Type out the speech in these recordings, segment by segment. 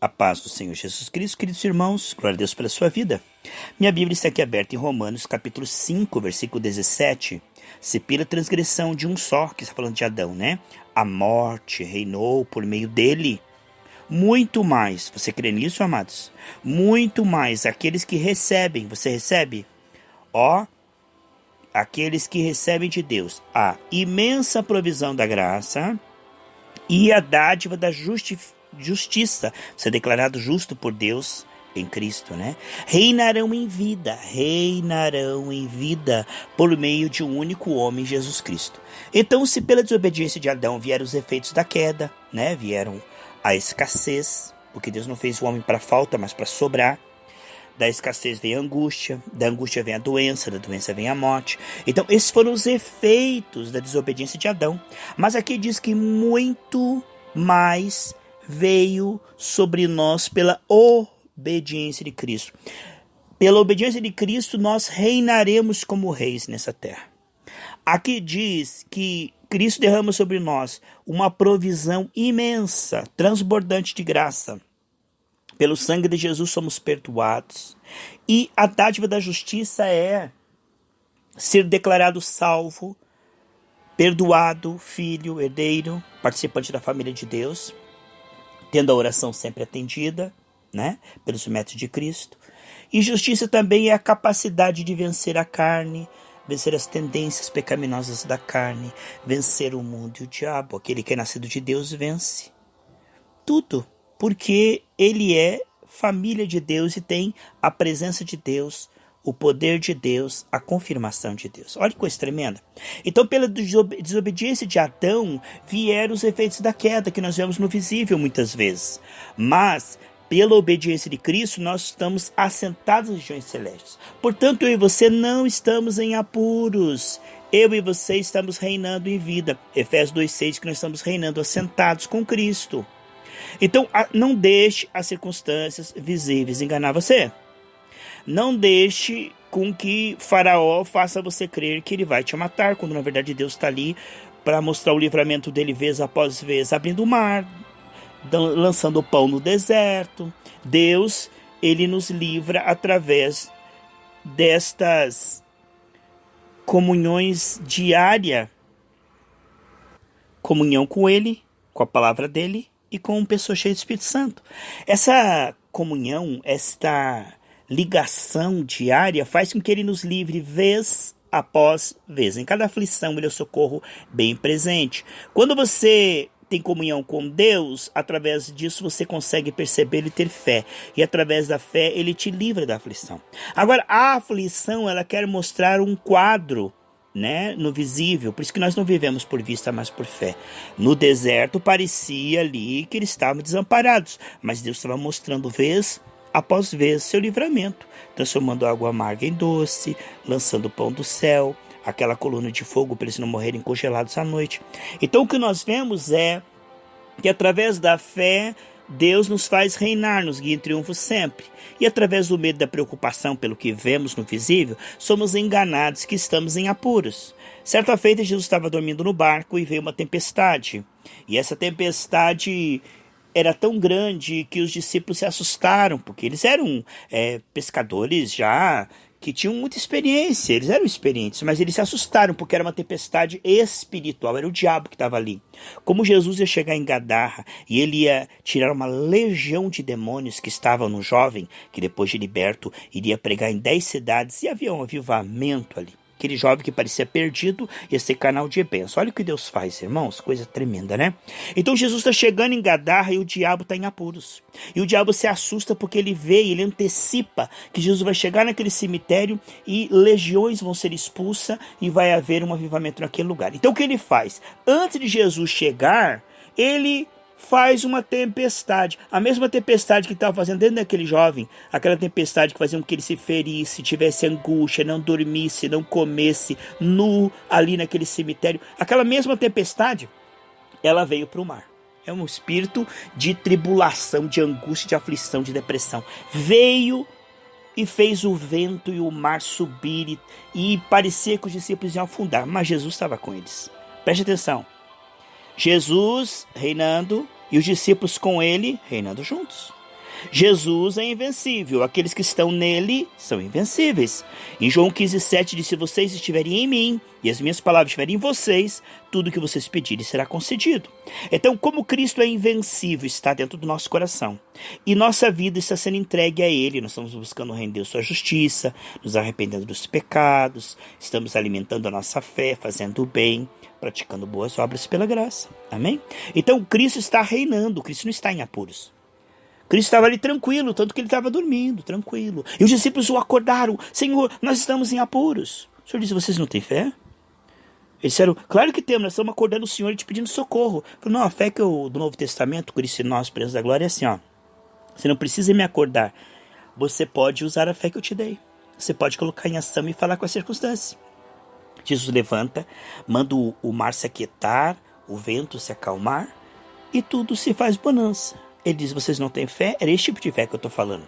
A paz do Senhor Jesus Cristo, queridos irmãos, glória a Deus pela sua vida. Minha Bíblia está aqui aberta em Romanos, capítulo 5, versículo 17. Se pela transgressão de um só, que está falando de Adão, né? A morte reinou por meio dele. Muito mais, você crê nisso, amados? Muito mais, aqueles que recebem, você recebe? Aqueles que recebem de Deus a imensa provisão da graça e a dádiva da justiça, ser declarado justo por Deus em Cristo, né? Reinarão em vida por meio de um único homem, Jesus Cristo. Então, se pela desobediência de Adão vieram os efeitos da queda, né? Vieram a escassez, porque Deus não fez o homem para falta, mas para sobrar. Da escassez vem a angústia, da angústia vem a doença, da doença vem a morte. Então, esses foram os efeitos da desobediência de Adão. Mas aqui diz que muito mais veio sobre nós pela obediência de Cristo. Pela obediência de Cristo, nós reinaremos como reis nessa terra. Aqui diz que Cristo derrama sobre nós uma provisão imensa, transbordante de graça. Pelo sangue de Jesus somos perdoados. E a dádiva da justiça é ser declarado salvo, perdoado, filho, herdeiro, participante da família de Deus, tendo a oração sempre atendida, né, pelos métodos de Cristo. E justiça também é a capacidade de vencer a carne, vencer as tendências pecaminosas da carne, vencer o mundo e o diabo. Aquele que é nascido de Deus vence tudo, porque ele é família de Deus e tem a presença de Deus, o poder de Deus, a confirmação de Deus. Olha que coisa tremenda. Então, pela desobediência de Adão, vieram os efeitos da queda, que nós vemos no visível muitas vezes. Mas, pela obediência de Cristo, nós estamos assentados nas regiões celestes. Portanto, eu e você não estamos em apuros. Eu e você estamos reinando em vida. Efésios 2,6, que nós estamos reinando assentados com Cristo. Então, não deixe as circunstâncias visíveis enganar você. Não deixe com que Faraó faça você crer que ele vai te matar, quando na verdade Deus está ali para mostrar o livramento dele vez após vez, abrindo o mar, lançando o pão no deserto. Deus, ele nos livra através destas comunhões diárias, comunhão com ele, com a palavra dele, e com uma pessoa cheia do Espírito Santo. Essa comunhão, esta ligação diária faz com que ele nos livre vez após vez. Em cada aflição ele é o socorro bem presente. Quando você tem comunhão com Deus, através disso você consegue perceber e ter fé. E através da fé ele te livra da aflição. Agora, a aflição, ela quer mostrar um quadro, né, no visível, por isso que nós não vivemos por vista, mas por fé. No deserto parecia ali que eles estavam desamparados, mas Deus estava mostrando vez após vez seu livramento, transformando a água amarga em doce, lançando o pão do céu, aquela coluna de fogo para eles não morrerem congelados à noite. Então o que nós vemos é que através da fé Deus nos faz reinar, nos guia em triunfo sempre. E através do medo e da preocupação pelo que vemos no visível, somos enganados que estamos em apuros. Certa feita, Jesus estava dormindo no barco e veio uma tempestade. E essa tempestade era tão grande que os discípulos se assustaram, porque eles eram pescadores já que tinham muita experiência, eles eram experientes, mas eles se assustaram porque era uma tempestade espiritual, era o diabo que estava ali. Como Jesus ia chegar em Gadarra e ele ia tirar uma legião de demônios que estavam no jovem, que depois de liberto iria pregar em 10 cidades, e havia um avivamento ali. Aquele jovem que parecia perdido ia ser canal de bênção. Olha o que Deus faz, irmãos. Coisa tremenda, né? Então Jesus está chegando em Gadarra e o diabo está em apuros. E o diabo se assusta porque ele vê e ele antecipa que Jesus vai chegar naquele cemitério e legiões vão ser expulsas e vai haver um avivamento naquele lugar. Então o que ele faz? Antes de Jesus chegar, ele faz uma tempestade, a mesma tempestade que estava fazendo dentro daquele jovem, aquela tempestade que fazia com que ele se ferisse, tivesse angústia, não dormisse, não comesse, nu ali naquele cemitério. Aquela mesma tempestade, ela veio para o mar. É um espírito de tribulação, de angústia, de aflição, de depressão. Veio e fez o vento e o mar subir e parecia que os discípulos iam afundar, mas Jesus estava com eles. Preste atenção. Jesus reinando e os discípulos com ele reinando juntos. Jesus é invencível, aqueles que estão nele são invencíveis. Em João 15,7 diz: se vocês estiverem em mim e as minhas palavras estiverem em vocês, tudo que vocês pedirem será concedido. Então, como Cristo é invencível, está dentro do nosso coração, e nossa vida está sendo entregue a Ele, nós estamos buscando render sua justiça, nos arrependendo dos pecados, estamos alimentando a nossa fé, fazendo o bem, praticando boas obras pela graça. Amém? Então, Cristo está reinando, Cristo não está em apuros. Cristo estava ali tranquilo, tanto que ele estava dormindo, tranquilo. E os discípulos o acordaram: Senhor, nós estamos em apuros. O Senhor disse: vocês não têm fé? Eles disseram: claro que temos, nós estamos acordando o Senhor e te pedindo socorro. Falei: não, a fé do Novo Testamento, Cristo em nós, presença da glória, é assim, ó. Você não precisa me acordar. Você pode usar a fé que eu te dei. Você pode colocar em ação e falar com as circunstâncias. Jesus levanta, manda o mar se aquietar, o vento se acalmar, e tudo se faz bonança. Ele diz: vocês não têm fé? Era esse tipo de fé que eu estou falando.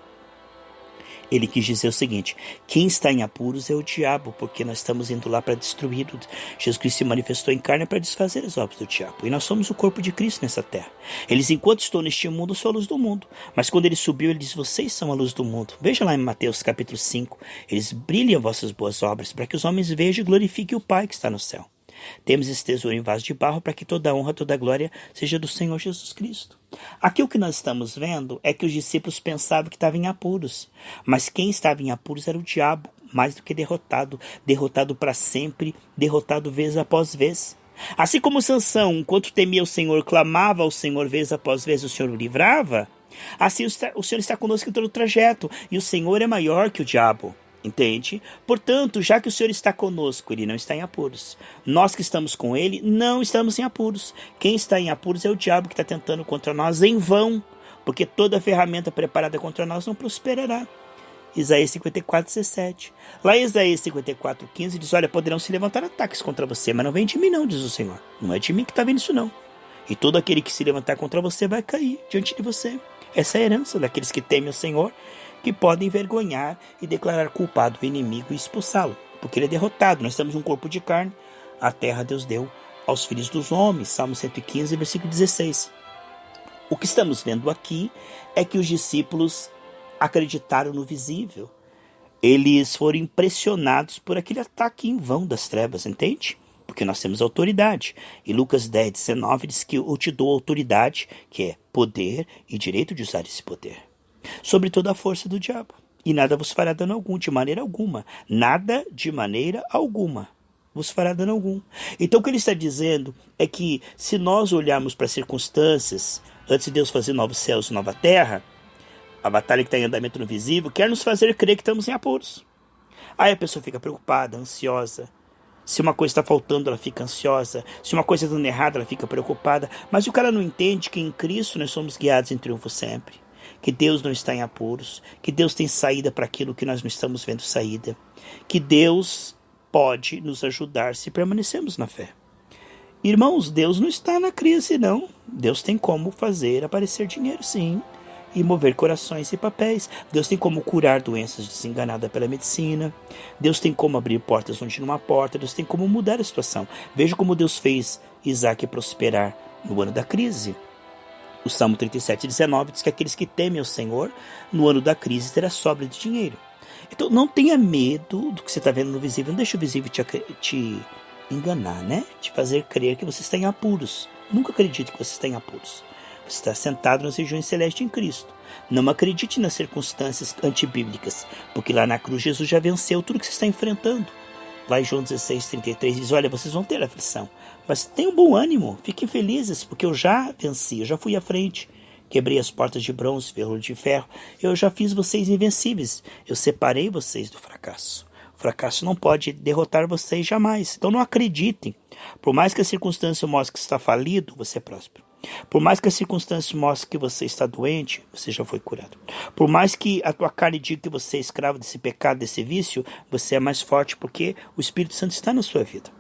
Ele quis dizer o seguinte: quem está em apuros é o diabo, porque nós estamos indo lá para destruí-lo. Jesus Cristo se manifestou em carne para desfazer as obras do diabo. E nós somos o corpo de Cristo nessa terra. Eles, enquanto estou neste mundo, sou a luz do mundo. Mas quando ele subiu, ele disse: vocês são a luz do mundo. Veja lá em Mateus capítulo 5. Eles brilham vossas boas obras, para que os homens vejam e glorifiquem o Pai que está no céu. Temos esse tesouro em vaso de barro, para que toda a honra, toda a glória seja do Senhor Jesus Cristo. Aqui o que nós estamos vendo é que os discípulos pensavam que estavam em apuros. Mas quem estava em apuros era o diabo, mais do que derrotado. Derrotado para sempre, derrotado vez após vez. Assim como Sansão, enquanto temia o Senhor, clamava ao Senhor vez após vez, o Senhor o livrava. Assim o Senhor está conosco em todo o trajeto. E o Senhor é maior que o diabo. Entende? Portanto, já que o Senhor está conosco, Ele não está em apuros. Nós que estamos com Ele, não estamos em apuros. Quem está em apuros é o diabo, que está tentando contra nós em vão, porque toda ferramenta preparada contra nós não prosperará. Isaías 54:17. Lá em Isaías 54:15 diz: olha, poderão se levantar ataques contra você, mas não vem de mim não, diz o Senhor. Não é de mim que está vindo isso não. E todo aquele que se levantar contra você vai cair diante de você. Essa é a herança daqueles que temem o Senhor, que podem envergonhar e declarar culpado o inimigo e expulsá-lo, porque ele é derrotado. Nós estamos um corpo de carne, a terra Deus deu aos filhos dos homens. Salmo 115, versículo 16. O que estamos vendo aqui é que os discípulos acreditaram no visível. Eles foram impressionados por aquele ataque em vão das trevas, entende? Porque nós temos autoridade. E Lucas 10:19 diz que eu te dou autoridade, que é poder e direito de usar esse poder, sobre toda a força do diabo. E nada vos fará dano algum, de maneira alguma. Nada de maneira alguma vos fará dano algum. Então o que ele está dizendo é que se nós olharmos para as circunstâncias, antes de Deus fazer novos céus e nova terra, a batalha que está em andamento no visível quer nos fazer crer que estamos em apuros. Aí a pessoa fica preocupada, ansiosa. Se uma coisa está faltando, ela fica ansiosa. Se uma coisa está dando errado, ela fica preocupada. Mas o cara não entende que em Cristo nós somos guiados em triunfo sempre. Que Deus não está em apuros. Que Deus tem saída para aquilo que nós não estamos vendo saída. Que Deus pode nos ajudar se permanecermos na fé. Irmãos, Deus não está na crise, não. Deus tem como fazer aparecer dinheiro, sim. E mover corações e papéis. Deus tem como curar doenças desenganadas pela medicina. Deus tem como abrir portas onde não há porta. Deus tem como mudar a situação. Veja como Deus fez Isaac prosperar no ano da crise. O Salmo 37:19 diz que aqueles que temem ao Senhor, no ano da crise, terá sobra de dinheiro. Então não tenha medo do que você está vendo no visível. Não deixe o visível te enganar, né? Te fazer crer que você está em apuros. Nunca acredite que você está em apuros. Você está sentado nas regiões celestes em Cristo. Não acredite nas circunstâncias antibíblicas, porque lá na cruz Jesus já venceu tudo que você está enfrentando. Lá em João 16:33 diz: olha, vocês vão ter aflição, mas tenham bom ânimo, fiquem felizes, porque eu já venci, eu já fui à frente. Quebrei as portas de bronze, ferro de ferro, eu já fiz vocês invencíveis, eu separei vocês do fracasso. O fracasso não pode derrotar vocês jamais, então não acreditem. Por mais que a circunstância mostre que você está falido, você é próspero. Por mais que a circunstância mostre que você está doente, você já foi curado. Por mais que a tua carne diga que você é escravo desse pecado, desse vício, você é mais forte porque o Espírito Santo está na sua vida.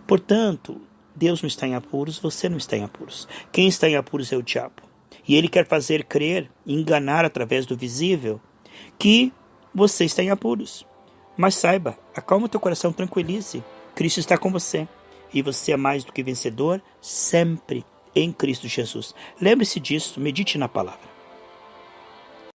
Portanto, Deus não está em apuros, você não está em apuros. Quem está em apuros é o diabo. E ele quer fazer crer, enganar através do visível, que você está em apuros. Mas saiba, acalma o teu coração, tranquilize. Cristo está com você. E você é mais do que vencedor sempre em Cristo Jesus. Lembre-se disso, medite na palavra.